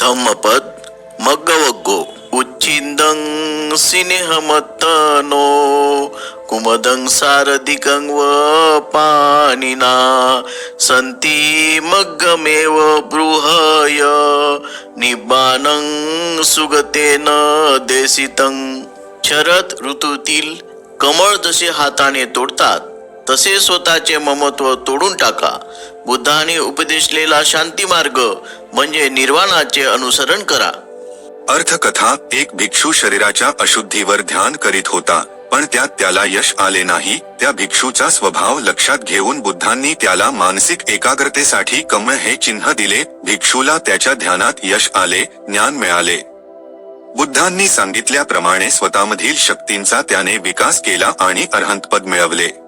धम्मपद मग्गवग्गो उच्चिंदं सिनेहमत्तनो कुमदं सारधिकं व पानिना संती मग्गमेव बृहय निबानं सुगतेन देशितं. शरद ऋतूतील कमळ जसे हाताने तोडतात तसे स्वतःचे ममत्व तोडून टाका. बुद्धाने उपदेशलेला शांती मार्ग म्हणजे निर्वाणाचे अनुसरण करा. अर्थकथा. एक भिक्षू शरीराच्या अशुद्धीवर ध्यान करीत होता, पण त्यात त्याला यश आले नाही. त्या भिक्षूचा स्वभाव लक्षात घेऊन बुद्धांनी त्याला मानसिक एकाग्रतेसाठी कमळ हे चिन्ह दिले. भिक्षूला त्याच्या ध्यानात यश आले, ज्ञान मिळाले. बुद्धांनी सांगितल्याप्रमाणे स्वतःमधील शक्तींचा त्याने विकास केला आणि अरहंतपद मिळवले.